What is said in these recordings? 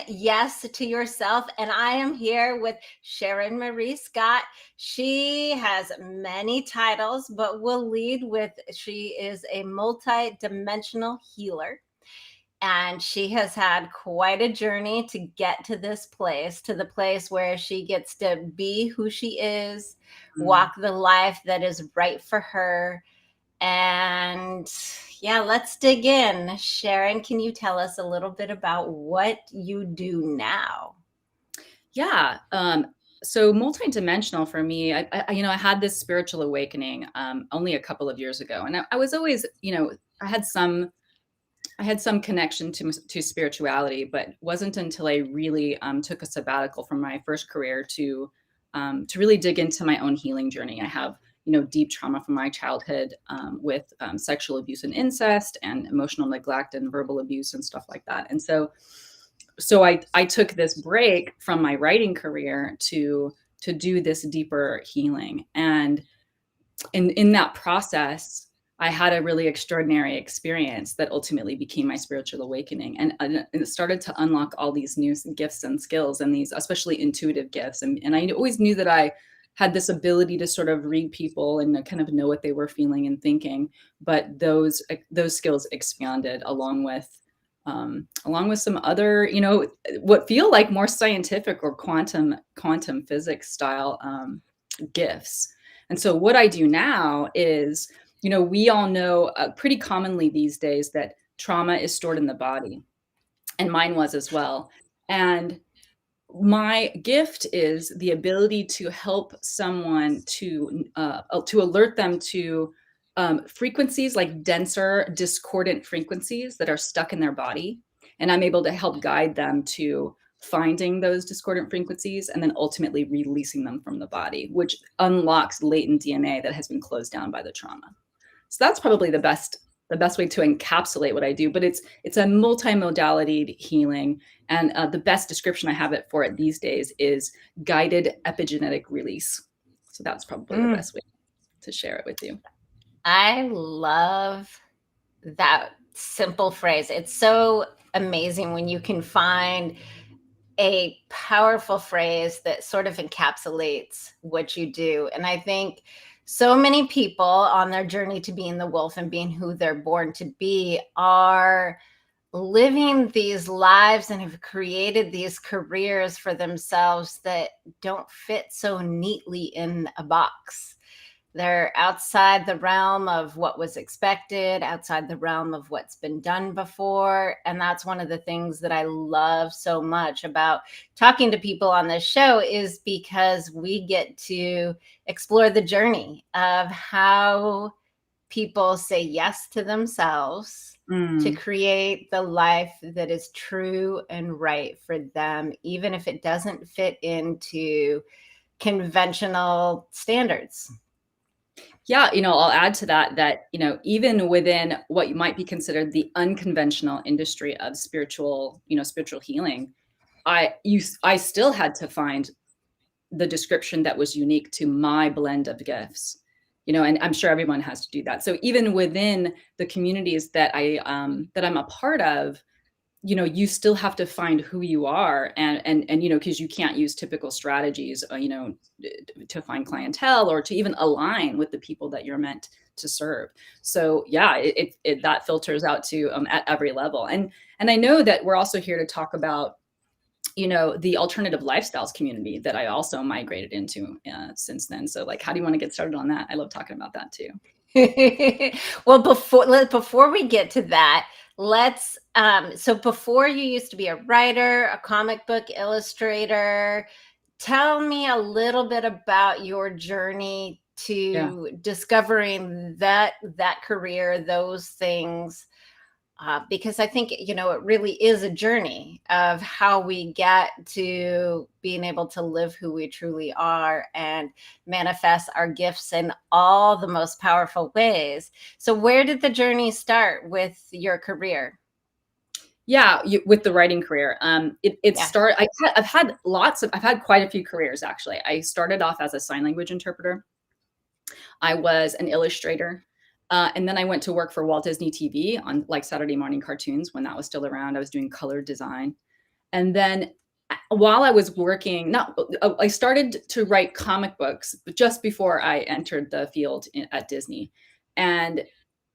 Yes to yourself. And I am here with Sharon Marie Scott. She has many titles, but we'll lead with she is a multi-dimensional healer. And she has had quite a journey to get to the place where she gets to be who she is, Mm. walk the life that is right for her. And yeah, let's dig in. Sharon, can you tell us a little bit about what you do now? Yeah. So multidimensional for me, I had this spiritual awakening only a couple of years ago, and I was always, I had some, I had some connection to spirituality, but it wasn't until I really took a sabbatical from my first career to really dig into my own healing journey. I have, deep trauma from my childhood with sexual abuse and incest, and emotional neglect and verbal abuse and stuff like that. And so I took this break from my writing career to do this deeper healing. And in that process, I had a really extraordinary experience that ultimately became my spiritual awakening. And it started to unlock all these new gifts and skills, and these especially intuitive gifts. And I always knew that I had this ability to sort of read people and kind of know what they were feeling and thinking. But those skills expanded along with some other, what feel like more scientific or quantum physics style gifts. And so what I do now is, we all know pretty commonly these days that trauma is stored in the body, and mine was as well. And my gift is the ability to help someone to alert them to frequencies, like denser discordant frequencies that are stuck in their body, and I'm able to help guide them to finding those discordant frequencies and then ultimately releasing them from the body, which unlocks latent DNA that has been closed down by the trauma. So that's probably the best way to encapsulate what I do. But it's a multimodality healing, and the best description I have it for it these days is guided epigenetic release. So that's probably the Mm, best way to share it with you. I love that simple phrase. It's so amazing when you can find a powerful phrase that sort of encapsulates what you do. And I think so many people on their journey to being the wolf and being who they're born to be are living these lives and have created these careers for themselves that don't fit so neatly in a box. They're outside the realm of what was expected, outside the realm of what's been done before. And that's one of the things that I love so much about talking to people on this show, is because we get to explore the journey of how people say yes to themselves to Mm. create the life that is true and right for them, even if it doesn't fit into conventional standards. Yeah, I'll add to that, even within what you might be considered the unconventional industry of spiritual healing, I still had to find the description that was unique to my blend of gifts. And I'm sure everyone has to do that. So even within the communities that I'm a part of, you still have to find who you are, and because you can't use typical strategies, to find clientele or to even align with the people that you're meant to serve. So yeah, that filters out to at every level. And I know that we're also here to talk about the alternative lifestyles community that I also migrated into since then. So like, how do you want to get started on that? I love talking about that too. Well, before we get to that, let's so before you used to be a writer, a comic book illustrator. Tell me a little bit about your journey Yeah. to discovering that career, those things, because I think, it really is a journey of how we get to being able to live who we truly are and manifest our gifts in all the most powerful ways. So where did the journey start with your career? Yeah, with the writing career, it Yeah. started. I've had quite a few careers actually. I started off as a sign language interpreter. I was an illustrator, and then I went to work for Walt Disney TV on like Saturday morning cartoons when that was still around. I was doing color design, And then while I was working, not I started to write comic books just before I entered the field at Disney. And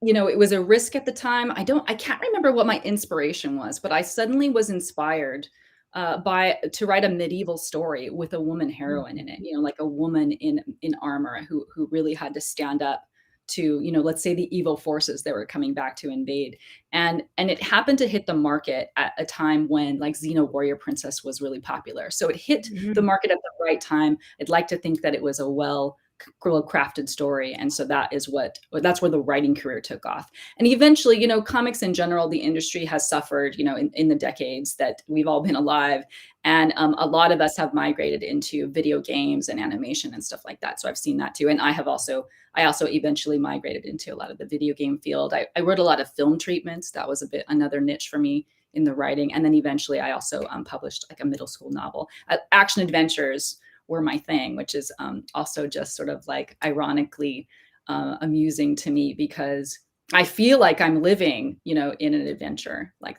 it was a risk at the time. I can't remember what my inspiration was, but I suddenly was inspired by to write a medieval story with a woman heroine in it, like a woman in armor who really had to stand up to, let's say the evil forces that were coming back to invade. And it happened to hit the market at a time when like Xena Warrior Princess was really popular. So it hit the Mhm. market at the right time. I'd like to think that it was a well crafted story, and so that's where the writing career took off. And eventually, comics in general, the industry has suffered, in the decades that we've all been alive. And a lot of us have migrated into video games and animation and stuff like that. So I've seen that too. And I also eventually migrated into a lot of the video game field. I wrote a lot of film treatments. That was another niche for me in the writing. And then eventually I also published like a middle school novel. Action adventures were my thing, which is also just sort of like ironically amusing to me, because I feel like I'm living, in an adventure like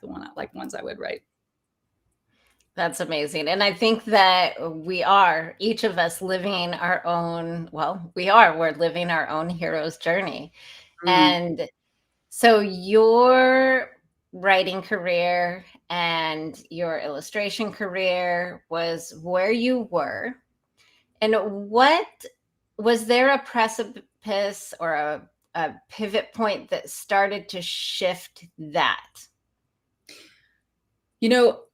ones I would write. That's amazing. And I think that we are, each of us, living our own, well, we're living our own hero's journey. Mm. And so your writing career and your illustration career was where you were. And what was there a precipice or a pivot point that started to shift that? You know,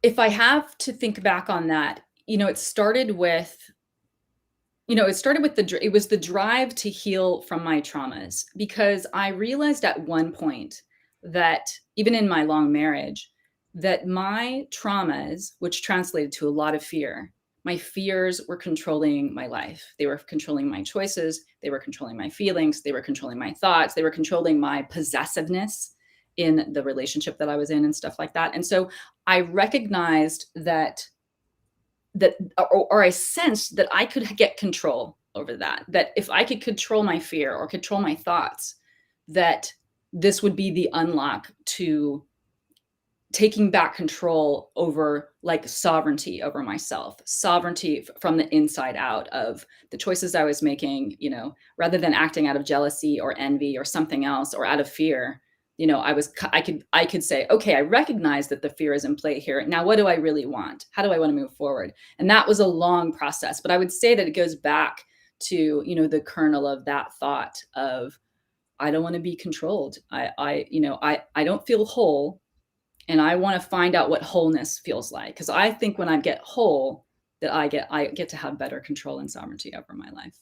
if I have to think back on that, it started with it was the drive to heal from my traumas, because I realized at one point that even in my long marriage, that my traumas, which translated to a lot of fear, my fears were controlling my life. They were controlling my choices. They were controlling my feelings. They were controlling my thoughts. They were controlling my possessiveness in the relationship that I was in and stuff like that. And so I recognized or I sensed that I could get control over that if I could control my fear or control my thoughts, that this would be the unlock to taking back control over like sovereignty over myself, sovereignty from the inside out of the choices I was making, rather than acting out of jealousy or envy or something else or out of fear. I could say, okay, I recognize that the fear is in play here. Now, what do I really want? How do I want to move forward? And that was a long process, but I would say that it goes back to, the kernel of that thought of, I don't want to be controlled. I don't feel whole, and I want to find out what wholeness feels like. Because I think when I get whole, that I get to have better control and sovereignty over my life.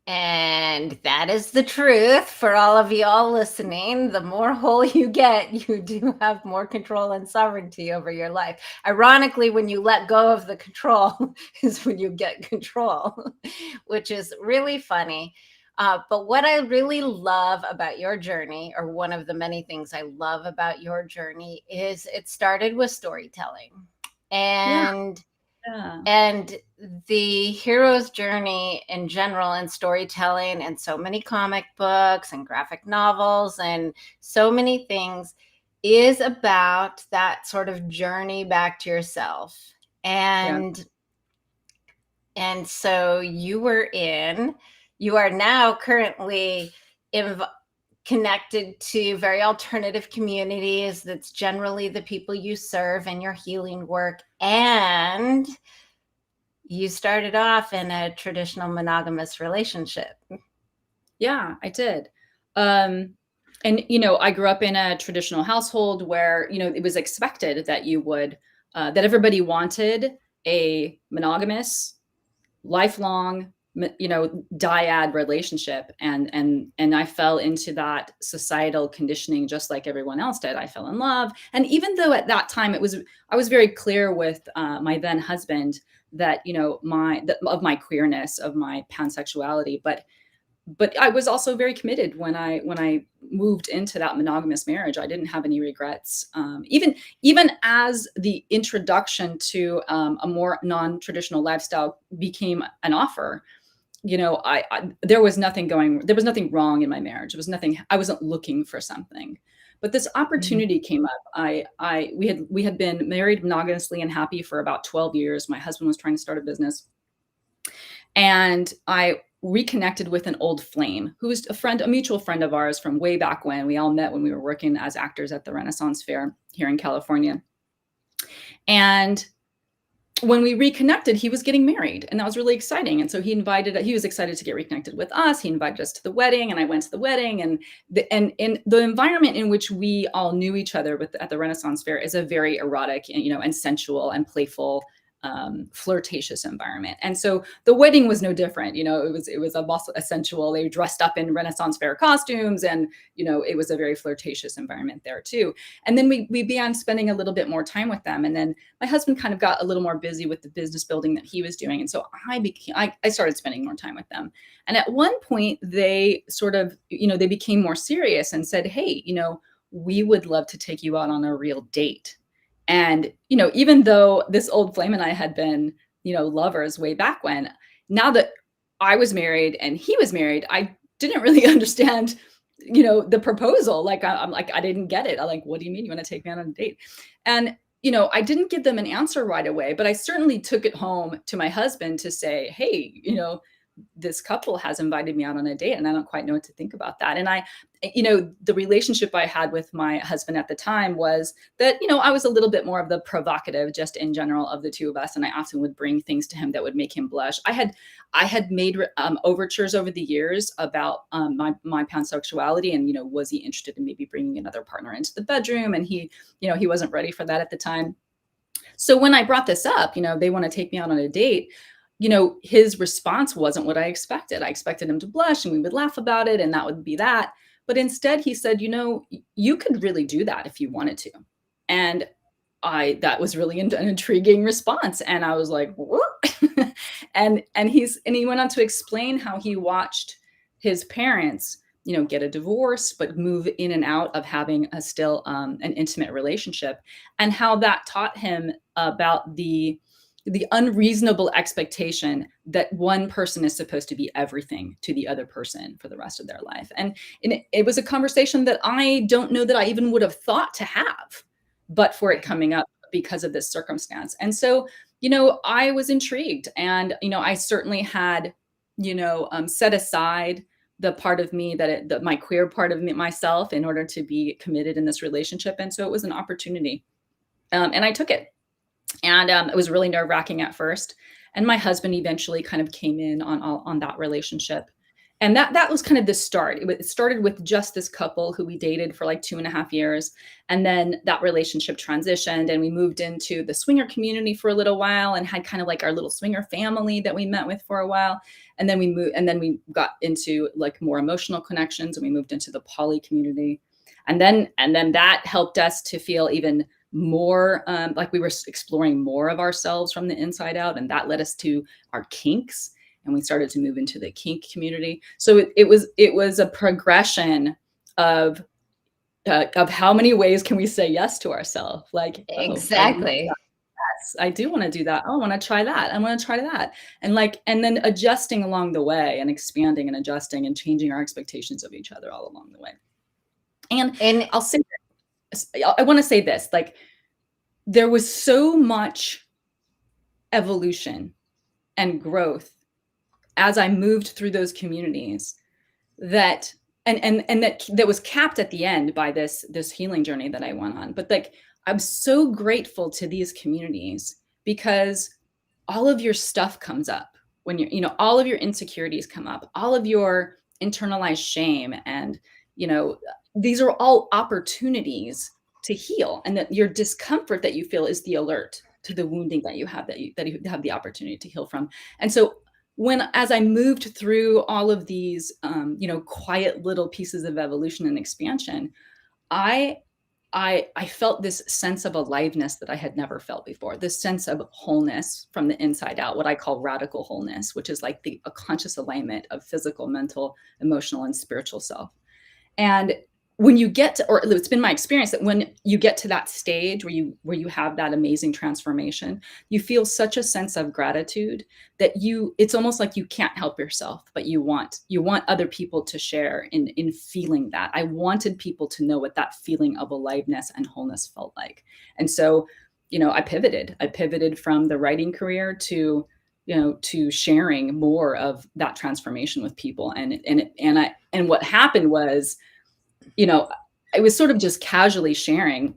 And that is the truth for all of y'all listening. The more whole you get, you do have more control and sovereignty over your life. Ironically, when you let go of the control is when you get control, which is really funny. But what I really love about your journey, or one of the many things I love about your journey, is it started with storytelling. Yeah, And yeah, and the hero's journey in general and storytelling, and so many comic books and graphic novels and so many things, is about that sort of journey back to yourself. yeah, And so you are now currently connected to very alternative communities. That's generally the people you serve in your healing work. And you started off in a traditional monogamous relationship. yeah. I did. And I grew up in a traditional household where it was expected that you would that everybody wanted a monogamous, lifelong, dyad relationship, and I fell into that societal conditioning just like everyone else did. I fell in love, and even though at that time I was very clear with my then husband that of my queerness, of my pansexuality, but I was also very committed when I moved into that monogamous marriage. I didn't have any regrets. Even as the introduction to a more non-traditional lifestyle became an offer, there was nothing wrong in my marriage. There was nothing. I wasn't looking for something, But this opportunity came up. We had been married monogamously and happy for about 12 years. My husband was trying to start a business, and I reconnected with an old flame who was a mutual friend of ours from way back when. We all met when we were working as actors at the Renaissance Fair here in California. And when we reconnected, he was getting married, and that was really exciting. And so he was excited to get reconnected with us. He invited us to the wedding, and I went to the wedding. And in the environment in which we all knew each other at the Renaissance Fair is a very erotic and sensual and playful, flirtatious environment. And so the wedding was no different. It was a sensual. They dressed up in Renaissance Fair costumes, and it was a very flirtatious environment there too. And then we began spending a little bit more time with them. And then my husband kind of got a little more busy with the business building that he was doing, and so I started spending more time with them. And at one point, they sort of they became more serious and said, "Hey, we would love to take you out on a real date." And, even though this old flame and I had been, lovers way back when, now that I was married and he was married, I didn't really understand, the proposal. Like, I'm like, I didn't get it. I'm like, what do you mean you want to take me out on a date? And, I didn't give them an answer right away, but I certainly took it home to my husband to say, hey, this couple has invited me out on a date, and I don't quite know what to think about that. And the relationship I had with my husband at the time was that, I was a little bit more of the provocative, just in general, of the two of us. And I often would bring things to him that would make him blush. I had made overtures over the years about my pansexuality, and, was he interested in maybe bringing another partner into the bedroom? And he wasn't ready for that at the time. So when I brought this up, they want to take me out on a date, his response wasn't what I expected. I expected him to blush and we would laugh about it, and that would be that. But instead he said, you could really do that if you wanted to. And that was really an intriguing response. And I was like, what? and he went on to explain how he watched his parents, get a divorce, but move in and out of having still an intimate relationship, and how that taught him about the unreasonable expectation that one person is supposed to be everything to the other person for the rest of their life. And it was a conversation that I don't know that I even would have thought to have, but for it coming up because of this circumstance. And so, I was intrigued, and, I certainly had, set aside the part of me my queer part of myself in order to be committed in this relationship. And so it was an opportunity, and I took it. And it was really nerve-wracking at first. And my husband eventually kind of came in on that relationship. And that was kind of the start. It started with just this couple who we dated for like 2.5 years. And then that relationship transitioned, and we moved into the swinger community for a little while, and had kind of like our little swinger family that we met with for a while. And then we got into like more emotional connections, and we moved into the poly community. And then that helped us to feel even more like we were exploring more of ourselves from the inside out, and that led us to our kinks, and we started to move into the kink community. So it was a progression of how many ways can we say yes to ourselves? Like, exactly. Yes, I do want to do that. Oh, I want to try that. I want to try that. And then adjusting along the way, and expanding and adjusting and changing our expectations of each other all along the way. And I'll say, I want to say this, like, there was so much evolution and growth as I moved through those communities that was capped at the end by this healing journey that I went on. But like, I'm so grateful to these communities, because all of your stuff comes up when all of your insecurities come up, all of your internalized shame, and these are all opportunities to heal, and that your discomfort that you feel is the alert to the wounding that you have, that you have the opportunity to heal from. And so as I moved through all of these, quiet little pieces of evolution and expansion, I felt this sense of aliveness that I had never felt before, this sense of wholeness from the inside out, what I call radical wholeness, which is like a conscious alignment of physical, mental, emotional, and spiritual self. And when you get to, or it's been my experience that when you get to that stage where you have that amazing transformation, you feel such a sense of gratitude that it's almost like you can't help yourself, but you want other people to share in feeling that. I wanted people to know what that feeling of aliveness and wholeness felt like. And so, I pivoted from the writing career to, to sharing more of that transformation with people. And what happened was, I was sort of just casually sharing.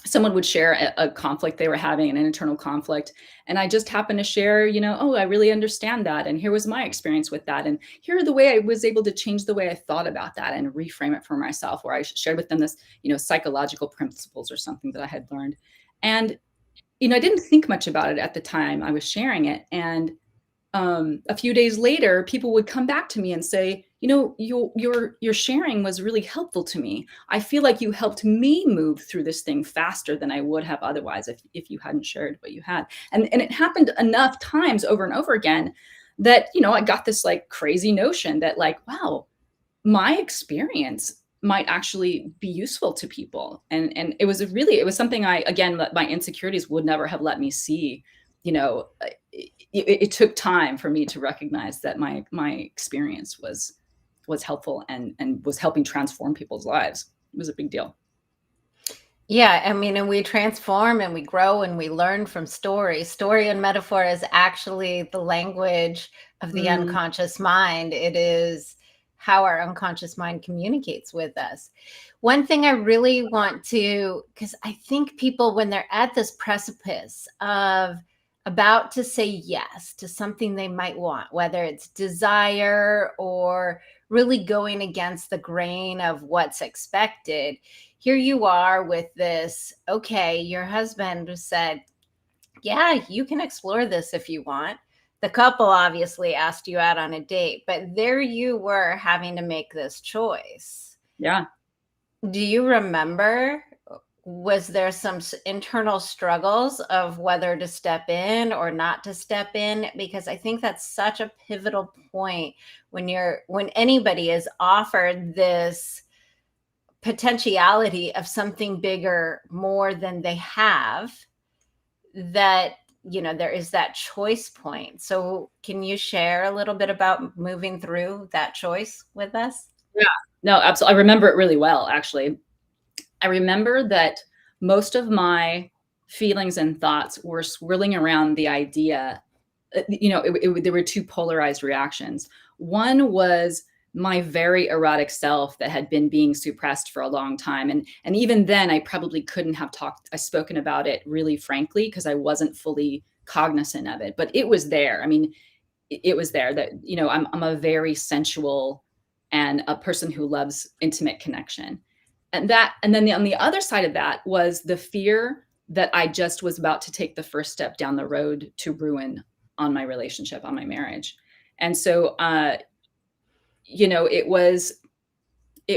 Someone would share a conflict they were having, an internal conflict. And I just happened to share, oh, I really understand that. And here was my experience with that. And here are the way I was able to change the way I thought about that and reframe it for myself, where I shared with them this, psychological principles or something that I had learned. And, I didn't think much about it at the time I was sharing it. And a few days later, people would come back to me and say, your sharing was really helpful to me. I feel like you helped me move through this thing faster than I would have otherwise if you hadn't shared what you had. And it happened enough times over and over again that, I got this like crazy notion that like, wow, my experience might actually be useful to people. And it was something again, my insecurities would never have let me see. It took time for me to recognize that my experience was helpful and was helping transform people's lives. It was a big deal. Yeah, I mean, and we transform and we grow and we learn from story. Story and metaphor is actually the language of the Mm, unconscious mind. It is how our unconscious mind communicates with us. One thing I really want to, because I think people, when they're at this precipice of about to say yes to something they might want, whether it's desire or really going against the grain of what's expected, here you are with this, okay, your husband said, yeah, you can explore this if you want. The couple obviously asked you out on a date, but there you were having to make this choice. yeah. Do you remember? Was there some internal struggles of whether to step in or not to step in? Because I think that's such a pivotal point when anybody is offered this potentiality of something bigger, more than they have, that there is that choice point. So can you share a little bit about moving through that choice with us? Yeah. No, absolutely. I remember it really well, actually. I remember that most of my feelings and thoughts were swirling around the idea. There were two polarized reactions. One was my very erotic self that had been being suppressed for a long time, and even then, I probably couldn't have spoken about it really frankly because I wasn't fully cognizant of it. But it was there. I mean, it was there that I'm a very sensual and a person who loves intimate connection, and then on the other side of that was the fear that I just was about to take the first step down the road to ruin on my relationship, on my marriage. And so it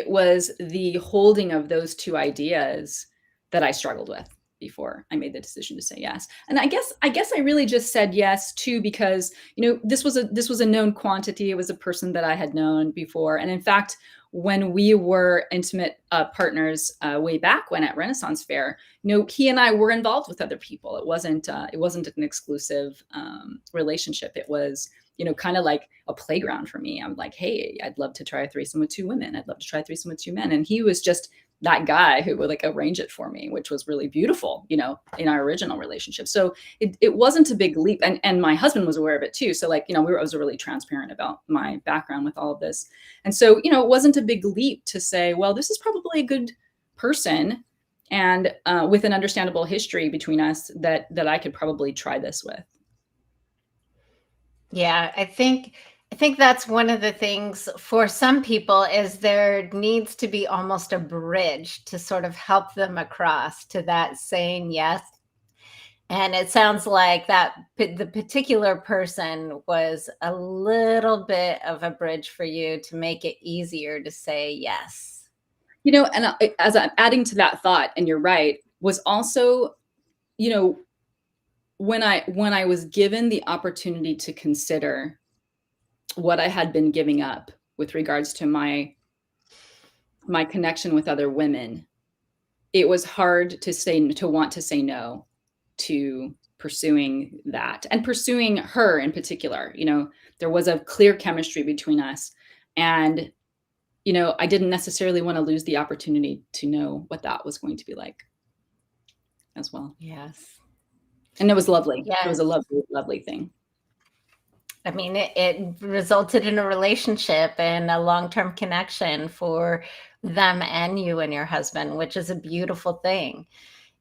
was the holding of those two ideas that I struggled with before I made the decision to say yes. And I guess I really just said yes too because this was a known quantity. It was a person that I had known before, and in fact, when we were intimate partners way back when at Renaissance Fair, he and I were involved with other people. It wasn't an exclusive relationship. It was kind of like a playground for me. I'm like, hey, I'd love to try a threesome with two women. I'd love to try a threesome with two men. And he was just that guy who would like arrange it for me, which was really beautiful, in our original relationship. So it wasn't a big leap. And my husband was aware of it too. So I was really transparent about my background with all of this. And so, it wasn't a big leap to say, well, this is probably a good person and with an understandable history between us that I could probably try this with. Yeah, I think that's one of the things for some people is there needs to be almost a bridge to sort of help them across to that saying yes. And it sounds like the particular person was a little bit of a bridge for you to make it easier to say yes. And as I'm adding to that thought, and you're right, was also, you know, when I was given the opportunity to consider what I had been giving up with regards to my my connection with other women, it was hard to want to say no to pursuing that, and pursuing her in particular. There was a clear chemistry between us, and I didn't necessarily want to lose the opportunity to know what that was going to be like as well. Yes. And it was lovely. It was Yes. a lovely, lovely thing. I mean, it resulted in a relationship and a long-term connection for them and you and your husband, which is a beautiful thing.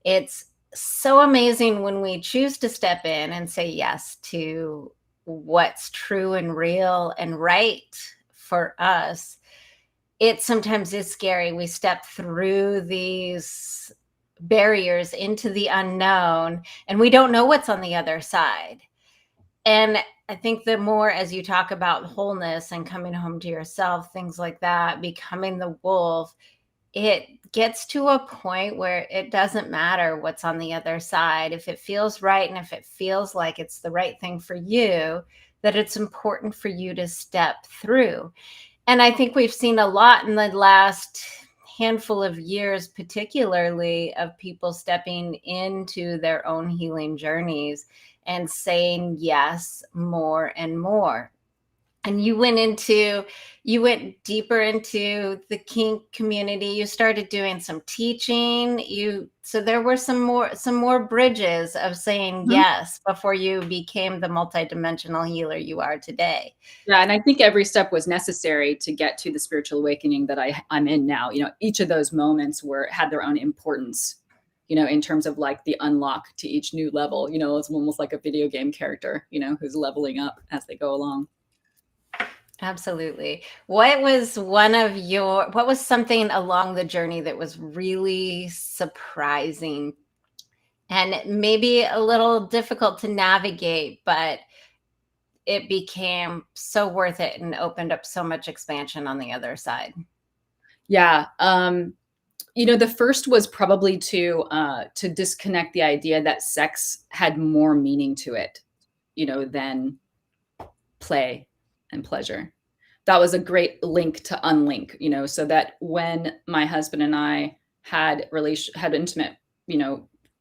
It's so amazing when we choose to step in and say yes to what's true and real and right for us. It sometimes is scary. We step through these barriers into the unknown, and we don't know what's on the other side. And I think the more, as you talk about wholeness and coming home to yourself, things like that, becoming the wolf, it gets to a point where it doesn't matter what's on the other side. If it feels right and if it feels like it's the right thing for you, that it's important for you to step through. And I think we've seen a lot in the last handful of years, particularly, of people stepping into their own healing journeys and saying yes more and more. And you went deeper into the kink community. You started doing some teaching. So there were some more bridges of saying Mhm. yes before you became the multidimensional healer you are today. Yeah, and I think every step was necessary to get to the spiritual awakening that I'm in now. Each of those moments had their own importance, in terms of like the unlock to each new level. It's almost like a video game character, who's leveling up as they go along. Absolutely. What was something along the journey that was really surprising and maybe a little difficult to navigate, but it became so worth it and opened up so much expansion on the other side? Yeah. The first was probably to disconnect the idea that sex had more meaning to it, than play and pleasure. That was a great link to unlink, so that when my husband and I had intimate,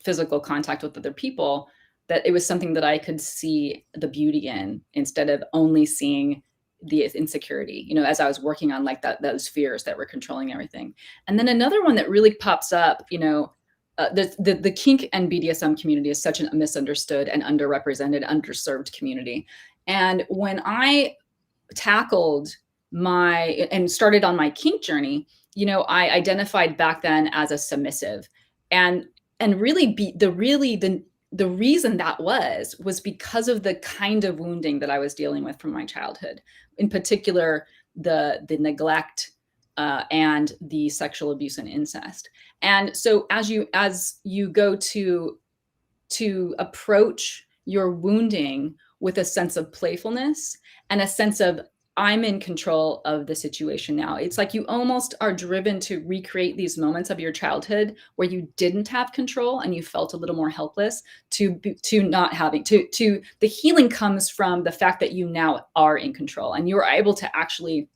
physical contact with other people, that it was something that I could see the beauty in, instead of only seeing the insecurity, as I was working on like those fears that were controlling everything. And then another one that really pops up, the kink and BDSM community is such a misunderstood and underrepresented, underserved community. And when I tackled and started on my kink journey, I identified back then as a submissive. And really the reason that was because of the kind of wounding that I was dealing with from my childhood, in particular the neglect, and the sexual abuse and incest. And so as you go to approach your wounding with a sense of playfulness and a sense of, I'm in control of the situation now. It's like you almost are driven to recreate these moments of your childhood where you didn't have control and you felt a little more helpless, to not having to the healing comes from the fact that you now are in control and you're able to actually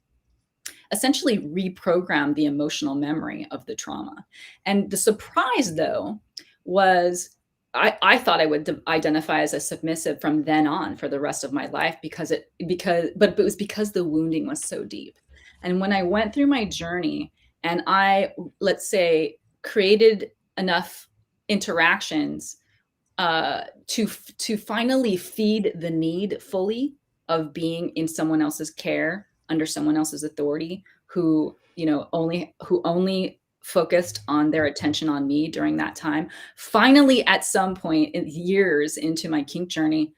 essentially reprogram the emotional memory of the trauma. And the surprise, though, was I thought I would identify as a submissive from then on for the rest of my life, but it was because the wounding was so deep. And when I went through my journey and I, let's say, created enough interactions, to finally feed the need fully of being in someone else's care, under someone else's authority, who only focused on their attention on me during that time. Finally, at some point years into my kink journey,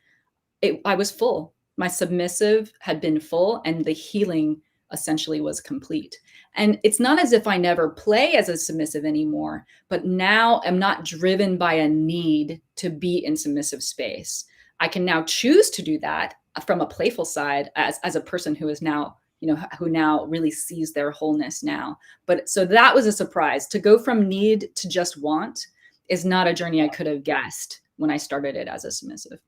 I was full. My submissive had been full, and the healing essentially was complete. And it's not as if I never play as a submissive anymore, but now I'm not driven by a need to be in submissive space. I can now choose to do that from a playful side, as a person who is now, who now really sees their wholeness now. But so that was a surprise. To go from need to just want is not a journey I could have guessed when I started it as a submissive.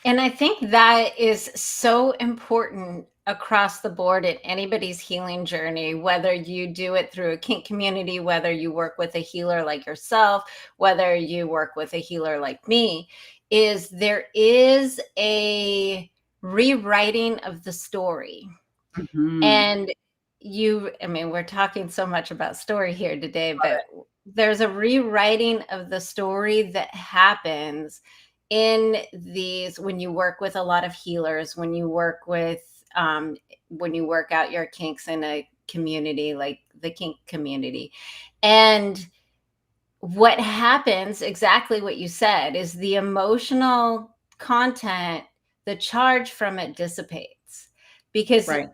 And I think that is so important across the board in anybody's healing journey, whether you do it through a kink community, whether you work with a healer like yourself, whether you work with a healer like me, is there is a rewriting of the story. Mhm. And I mean, we're talking so much about story here today, but there's a rewriting of the story that happens in these when you work with a lot of healers, when you work out your kinks in a community like the kink community. And what happens, exactly what you said, is the emotional content, the charge from it dissipates. Because Right.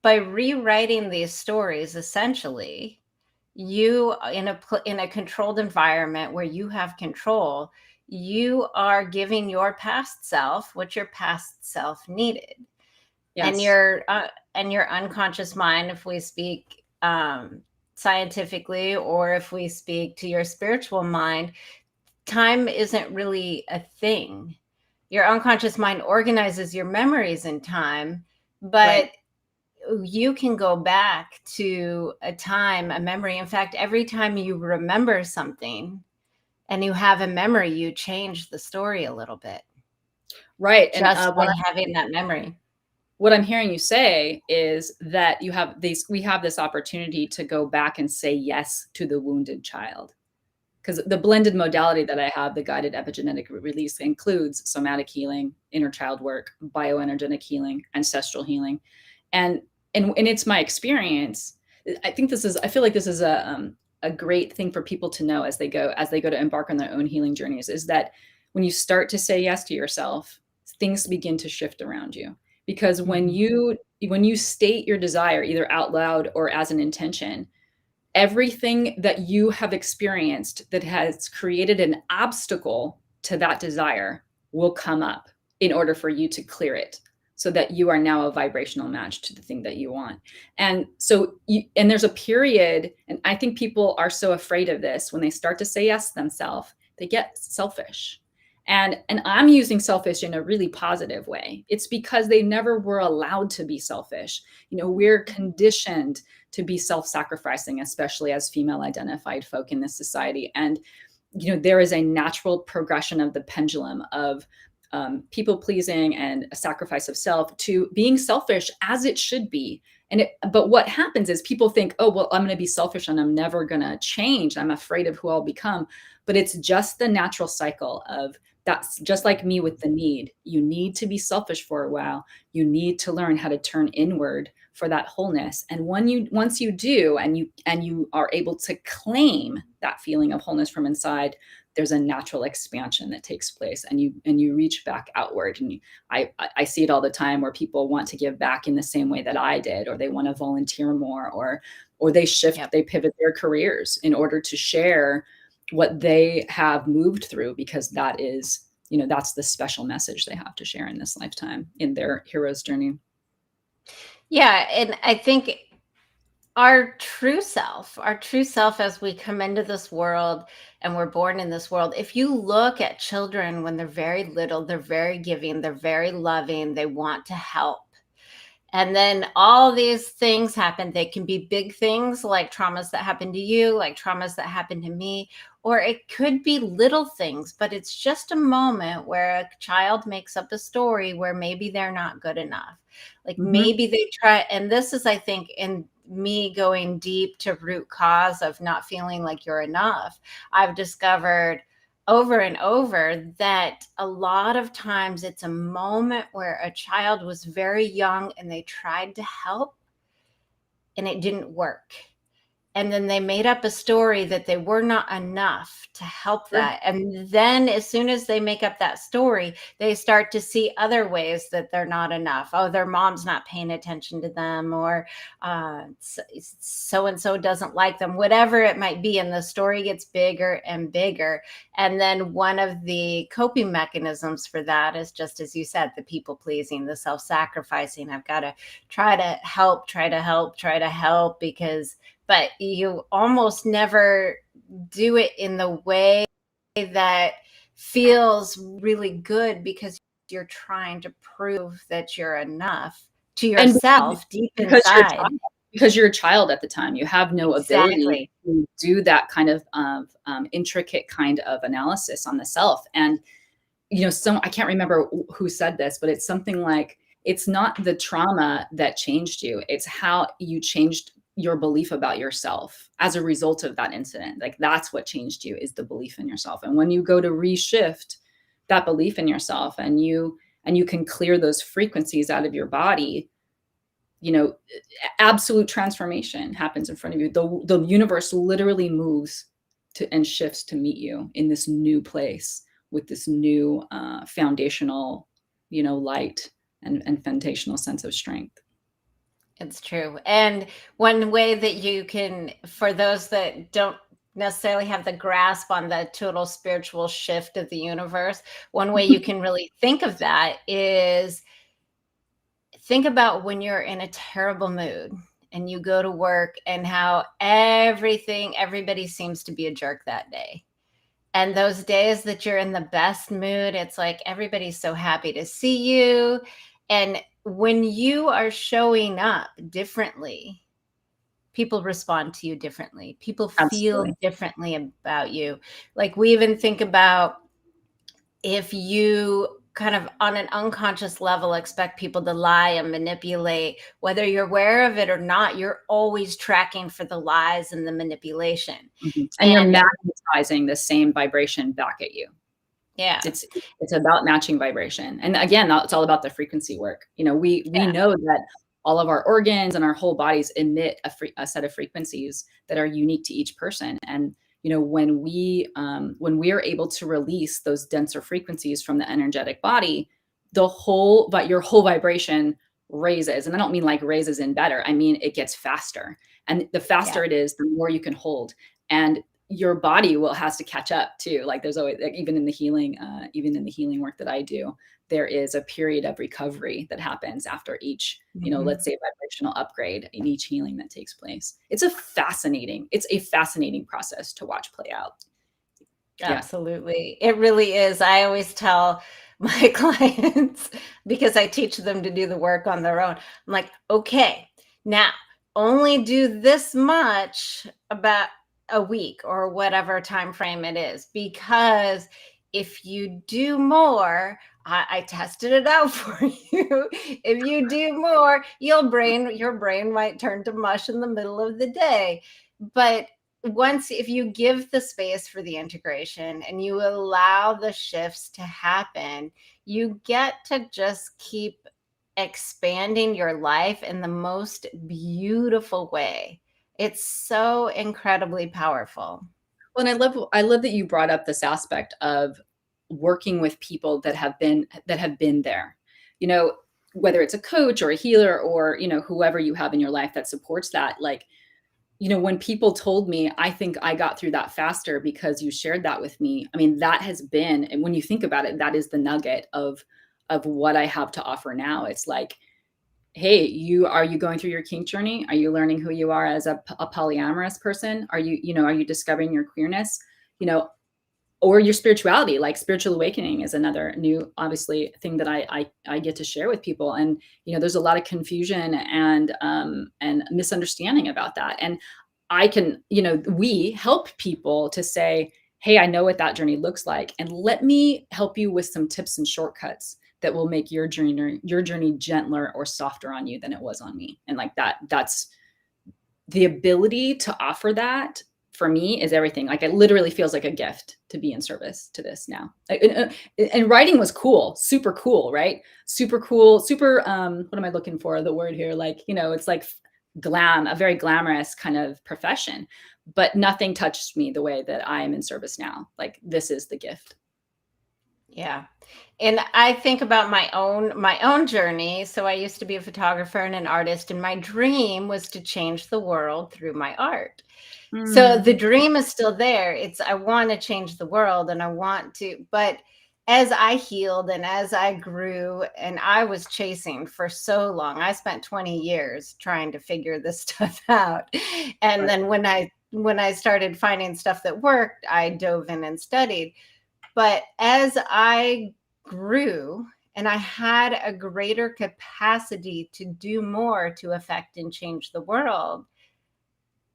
by rewriting these stories, essentially, you in a controlled environment where you have control, you are giving your past self what your past self needed. And Yes. your unconscious mind, if we speak scientifically, or if we speak to your spiritual mind, time isn't really a thing. Your unconscious mind organizes your memories in time, Right. but you can go back to a time, a memory. In fact, every time you remember something and you have a memory, you change the story a little bit Right. And just by having that memory. what I'm hearing you say is that we have this opportunity to go back and say yes to the wounded child. Because the blended modality that I have, the guided epigenetic release, includes somatic healing, inner child work, bioenergetic healing, ancestral healing, and and it's my experience. I feel like this is a great thing for people to know as they go to embark on their own healing journeys. Is that when you start to say yes to yourself, things begin to shift around you. Because Mhm. when you state your desire either out loud or as an intention, everything that you have experienced that has created an obstacle to that desire will come up in order for you to clear it so that you are now a vibrational match to the thing that you want. And so and there's a period, and I think people are so afraid of this when they start to say yes to themselves, they get selfish. And I'm using selfish in a really positive way. It's because they never were allowed to be selfish. We're conditioned to be self-sacrificing, especially as female identified folk in this society. And there is a natural progression of the pendulum of people pleasing and a sacrifice of self to being selfish, as it should be. But what happens is people think, oh, well, I'm going to be selfish and I'm never going to change. I'm afraid of who I'll become. But it's just the natural cycle of that's just like me with the need. You need to be selfish for a while. You need to learn how to turn inward for that wholeness. And once you do, and you are able to claim that feeling of wholeness from inside, there's a natural expansion that takes place, and you reach back outward. And I see it all the time where people want to give back in the same way that I did, or they want to volunteer more, or Yep. they pivot their careers in order to share what they have moved through, because that's the special message they have to share in this lifetime in their hero's journey. Yeah. And I think our true self as we come into this world and we're born in this world, if you look at children when they're very little, they're very giving, they're very loving, they want to help. And then all these things happen. They can be big things like traumas that happen to you, like traumas that happen to me, or it could be little things, but it's just a moment where a child makes up a story where maybe they're not good enough. Like Mhm. maybe they try, and this is, I think, in me going deep to root cause of not feeling like you're enough. I've discovered over and over that a lot of times it's a moment where a child was very young and they tried to help and it didn't work. And then they made up a story that they were not enough to help Sure. that. And then as soon as they make up that story, they start to see other ways that they're not enough. Oh, their mom's not paying attention to them, or so and so doesn't like them, whatever it might be. And the story gets bigger and bigger. And then one of the coping mechanisms for that is, just as you said, the people pleasing, the self sacrificing. I've got to try to help, try to help, try to help, because but you almost never do it in the way that feels really good, because you're trying to prove that you're enough to And yourself deep because you're a inside. child, because you're a child at the time, you have no ability Exactly. to do that kind of intricate kind of analysis on the self. And I can't remember who said this, but it's something like, it's not the trauma that changed you, it's how you changed your belief about yourself as a result of that incident. Like, that's what changed you, is the belief in yourself. And when you go to reshift that belief in yourself, and you can clear those frequencies out of your body, absolute transformation happens in front of you. The universe literally moves and shifts to meet you in this new place with this new foundational, light and foundational sense of strength. It's true. And one way that you can, for those that don't necessarily have the grasp on the total spiritual shift of the universe, one way you can really think of that is, think about when you're in a terrible mood and you go to work, and how everybody seems to be a jerk that day. And those days that you're in the best mood, it's like everybody's so happy to see you. And when you are showing up differently, people respond to you differently. People feel Absolutely. differently about you. Like, we even think about, if you kind of on an unconscious level expect people to lie and manipulate, whether you're aware of it or not, you're always tracking for the lies and the manipulation. And you're And magnetizing the same vibration back at you. yeah, It's about matching vibration. And again, it's all about the frequency work. We yeah, know that all of our organs and our whole bodies emit a set of frequencies that are unique to each person. And when we are able to release those denser frequencies from the energetic body, your whole vibration raises. And I don't mean like raises in better. I mean, it gets faster. And the yeah. faster it is, the more you can hold. And your body has to catch up too. Like, there's always, like, even in the healing work that I do, there is a period of recovery that happens after each, let's say, vibrational upgrade in each healing that takes place. It's a fascinating process to watch play out. Absolutely. It really is. I always tell my clients, because I teach them to do the work on their own, I'm like, okay, now only do this much about a week or whatever time frame it is, because if you do more, I tested it out for you. If you do more, your brain might turn to mush in the middle of the day. But if you give the space for the integration and you allow the shifts to happen, you get to just keep expanding your life in the most beautiful way. It's so incredibly powerful. Well, and I love that you brought up this aspect of working with people that have been there. Whether it's a coach or a healer or whoever you have in your life that supports that. Like, when people told me, I think I got through that faster because you shared that with me. I mean, that has been, and when you think about it, that is the nugget of what I have to offer now. It's like, hey, are you going through your kink journey? Are you learning who you are as a polyamorous person? Are you discovering your queerness? Or your spirituality? Like, spiritual awakening is another new, obviously, thing that I get to share with people. And there's a lot of confusion and misunderstanding about that. And we help people to say, hey, I know what that journey looks like, and let me help you with some tips and shortcuts that will make your journey gentler or softer on you than it was on me. And like that's the ability to offer that, for me, is everything. Like, it literally feels like a gift to be in service to this now. And writing was cool, super cool, right? Super cool, super, what am I looking for? The word here, like, it's like a very glamorous kind of profession, but nothing touched me the way that I am in service now. Like, this is the gift. Yeah. And I think about my own journey. So I used to be a photographer and an artist, and my dream was to change the world through my art. So the dream is still there. I want to change the world, and I want to, but as I healed and as I grew, and I was chasing for so long, I spent 20 years trying to figure this stuff out. And then when I started finding stuff that worked, I dove in and studied. But as I grew and I had a greater capacity to do more to affect and change the world,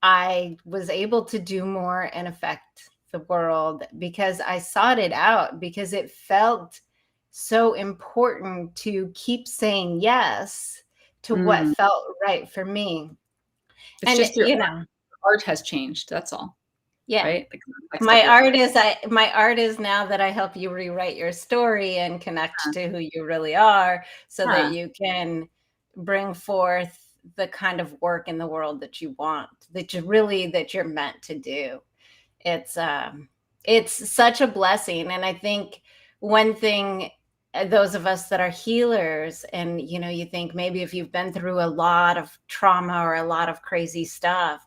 I was able to do more and affect the world because I sought it out, because it felt so important to keep saying yes to what Mm. felt right for me. It's And, just your art has changed. That's all, yeah, right? The context of your art. my art is now that I help you rewrite your story and connect to who you really are, so that Yeah. you can bring forth the kind of work in the world that you want, that you're meant to do. It's such a blessing. And I think one thing, those of us that are healers, and you think maybe if you've been through a lot of trauma or a lot of crazy stuff,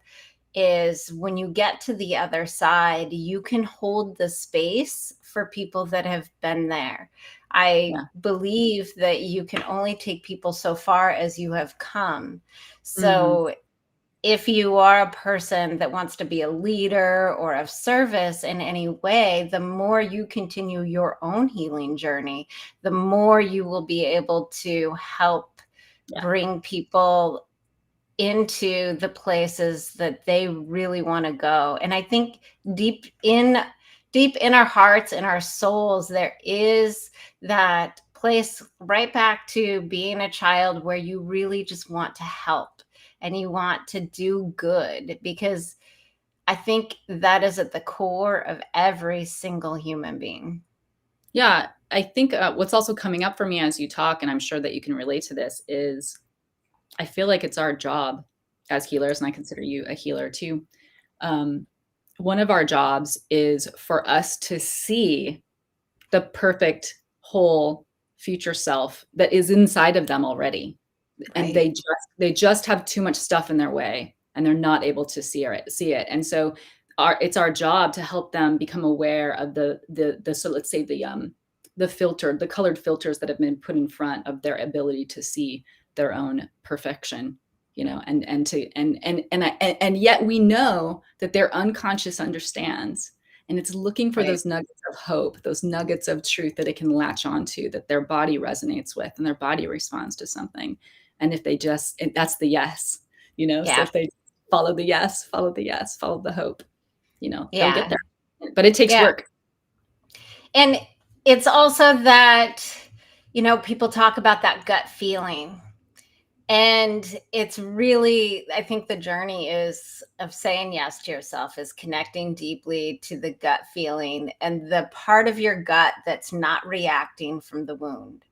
is when you get to the other side, you can hold the space for people that have been there. I Yeah. believe that you can only take people so far as you have come. Mhm. So if you are a person that wants to be a leader or of service in any way, the more you continue your own healing journey, the more you will be able to help Yeah. bring people into the places that they really want to go. And I think deep in our hearts and our souls, there is that place right back to being a child where you really just want to help and you want to do good, because I think that is at the core of every single human being. Yeah. I think what's also coming up for me as you talk, and I'm sure that you can relate to this, is I feel like it's our job as healers, and I consider you a healer too. Um, One of our jobs is for us to see the perfect whole future self that is inside of them already, and Right. they just have too much stuff in their way and they're not able to see it. And so it's our job to help them become aware of the so let's say the colored filters that have been put in front of their ability to see their own perfection, and yet we know that their unconscious understands, and it's looking for Right. those nuggets of hope, those nuggets of truth that it can latch onto, that their body resonates with and their body responds to something. And if they just, that's the yes, so Yeah. if they follow the yes, follow the yes, follow the hope, they'll get Yeah. there. But it takes Yeah. work. And it's also that, people talk about that gut feeling. And it's really, I think the journey is of saying yes to yourself, is connecting deeply to the gut feeling and the part of your gut that's not reacting from the wound.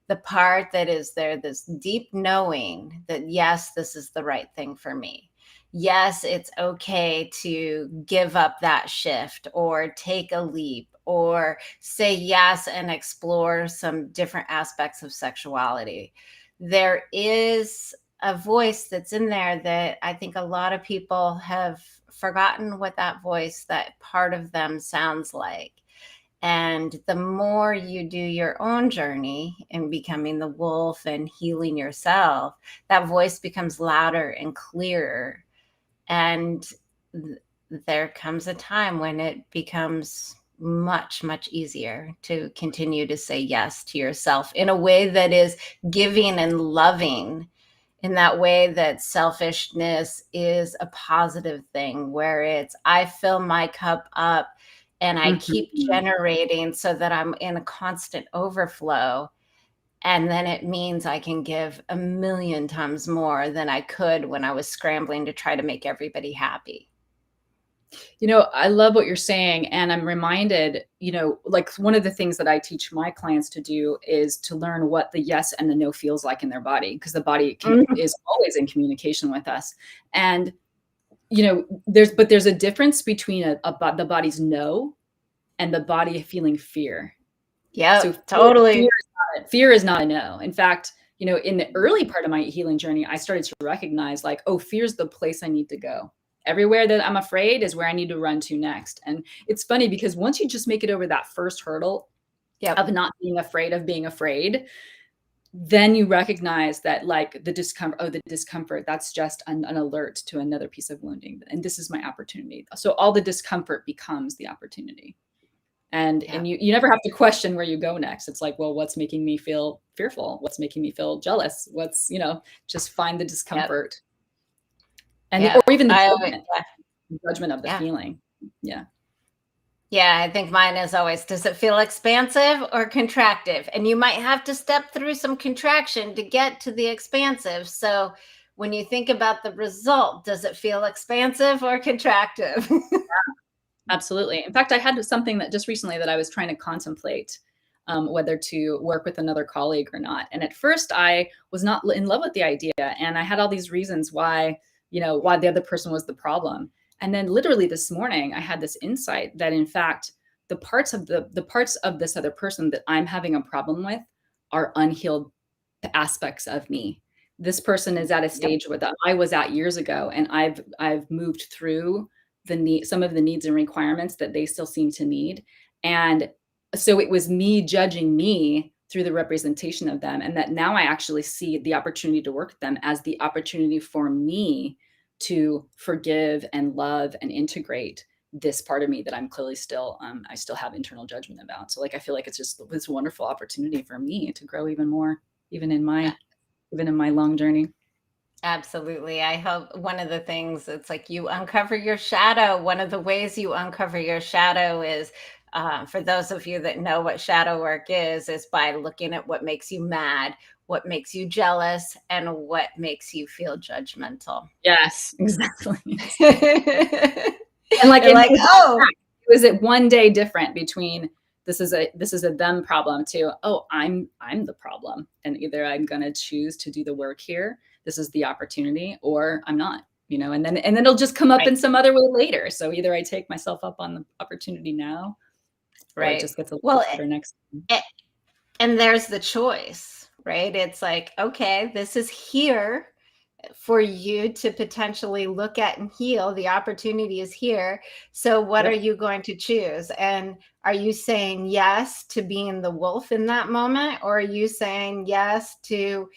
The part that is there, this deep knowing that, yes, this is the right thing for me. Yes, it's okay to give up that shift or take a leap or say yes and explore some different aspects of sexuality. There is a voice that's in there that I think a lot of people have forgotten what that voice, that part of them, sounds like. And the more you do your own journey in becoming the wolf and healing yourself, that voice becomes louder and clearer. And there comes a time when it becomes much, much easier to continue to say yes to yourself in a way that is giving and loving, in that way that selfishness is a positive thing, where it's, I fill my cup up and I keep Mhm. generating so that I'm in a constant overflow. And then it means I can give a million times more than I could when I was scrambling to try to make everybody happy. I love what you're saying. And I'm reminded, like one of the things that I teach my clients to do is to learn what the yes and the no feels like in their body, because the body Mhm. is always in communication with us. And, there's a difference between the body's no and the body feeling fear. So Yep, totally. fear is not a no. In fact, in the early part of my healing journey, I started to recognize like, oh, fear's the place I need to go. Everywhere that I'm afraid is where I need to run to next. And it's funny because once you just make it over that first hurdle Yep. of not being afraid of being afraid, then you recognize that like the discomfort, that's just an alert to another piece of wounding. And this is my opportunity. So all the discomfort becomes the opportunity. And you never have to question where you go next. It's like, well, what's making me feel fearful? What's making me feel jealous? What's, just find the discomfort. And or even the judgment of the feeling. Yeah. Yeah, I think mine is always, does it feel expansive or contractive? And you might have to step through some contraction to get to the expansive. So when you think about the result, does it feel expansive or contractive? Yeah, absolutely. In fact, I had something that just recently that I was trying to contemplate whether to work with another colleague or not. And at first I was not in love with the idea. And I had all these reasons why the other person was the problem. And then literally this morning, I had this insight that in fact, the parts of this other person that I'm having a problem with are unhealed aspects of me. This person is at a stage where I was at years ago, and I've moved through some of the needs and requirements that they still seem to need. And so it was me judging me through the representation of them, and that now I actually see the opportunity to work with them as the opportunity for me to forgive and love and integrate this part of me that I'm clearly still, I still have internal judgment about. So like, I feel like it's just this wonderful opportunity for me to grow even more, even in my long journey. Absolutely. I hope one of the things, it's like you uncover your shadow. One of the ways you uncover your shadow is, for those of you that know what shadow work is by looking at what makes you mad, what makes you jealous, and what makes you feel judgmental. Yes, exactly. And was it one day different between this is a them problem to, oh, I'm the problem, and either I'm going to choose to do the work here, this is the opportunity, or I'm not, and then it'll just come up in some other way later. So either I take myself up on the opportunity now, or it just gets a little better next time. And there's the choice, right? It's like, okay, this is here for you to potentially look at and heal. The opportunity is here. So what are you going to choose? And are you saying yes to being the wolf in that moment? Or are you saying yes to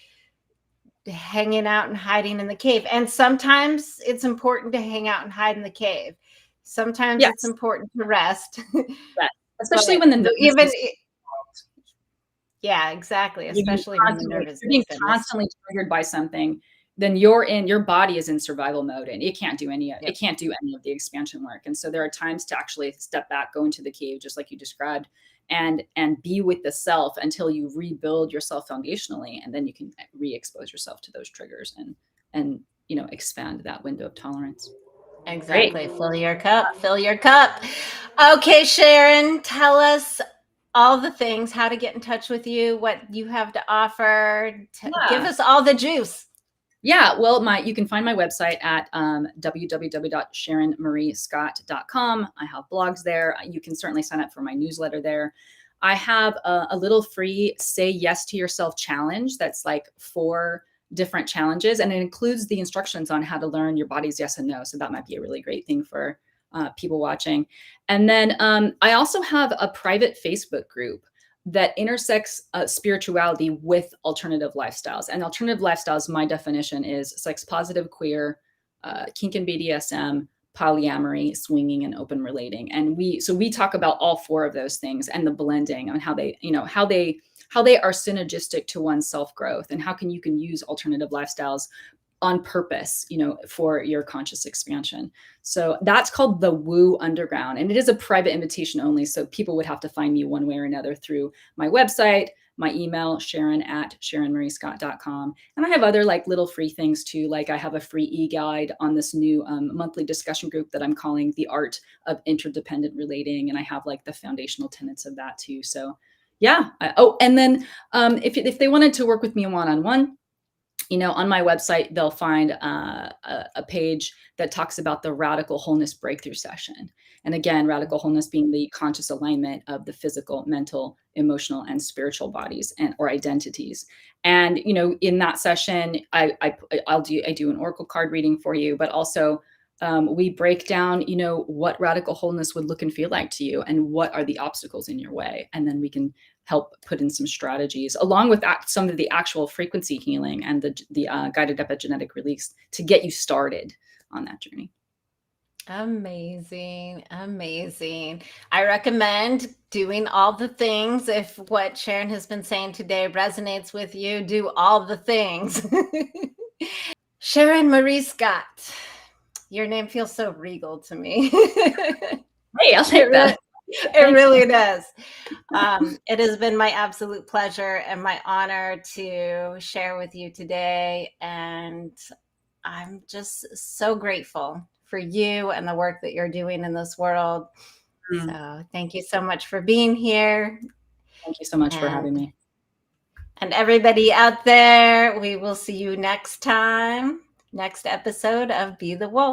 hanging out and hiding in the cave? And sometimes it's important to hang out and hide in the cave. Sometimes it's important to rest. Especially when yeah, exactly. Especially when the nervous you're being constantly triggered by something, then your body is in survival mode, and it can't do any of the expansion work. And so there are times to actually step back, go into the cave, just like you described, and be with the self until you rebuild yourself foundationally, and then you can re-expose yourself to those triggers and expand that window of tolerance. Exactly. Great. Fill your cup. Fill your cup. Okay, Sharon, tell us all the things, how to get in touch with you, what you have to offer. Give us all the juice. Yeah, well, you can find my website at www.sharonmariescott.com. I have blogs there. You can certainly sign up for my newsletter there. I have a little free Say Yes to Yourself challenge that's like 4 different challenges, and it includes the instructions on how to learn your body's yes and no. So that might be a really great thing for people watching. And then I also have a private Facebook group that intersects spirituality with alternative lifestyles. And alternative lifestyles, my definition is sex positive, queer, kink and BDSM, polyamory, swinging, and open relating. And we talk about all 4 of those things and the blending on how they are synergistic to one's self-growth, and how you can use alternative lifestyles on purpose, for your conscious expansion. So that's called the Woo Underground. And it is a private invitation only. So people would have to find me one way or another through my website, my email, sharon@sharonmariescott.com. And I have other like little free things too. Like I have a free e-guide on this new monthly discussion group that I'm calling The Art of Interdependent Relating. And I have like the foundational tenets of that too. So yeah. And then if they wanted to work with me one-on-one, on my website, they'll find a page that talks about the Radical Wholeness Breakthrough Session. And again, radical wholeness being the conscious alignment of the physical, mental, emotional, and spiritual bodies or identities. And, in that session, I do an oracle card reading for you, but also we break down, what radical wholeness would look and feel like to you, and what are the obstacles in your way. And then we can help put in some strategies along with some of the actual frequency healing and the guided epigenetic release to get you started on that journey. Amazing. Amazing. I recommend doing all the things. If what Sharon has been saying today resonates with you, do all the things. Sharon Marie Scott. Your name feels so regal to me. Hey, I'll take that. It really does. It has been my absolute pleasure and my honor to share with you today. And I'm just so grateful for you and the work that you're doing in this world. So thank you so much for being here. Thank you so much for having me. And everybody out there, we will see you next time, next episode of Be the Wolf.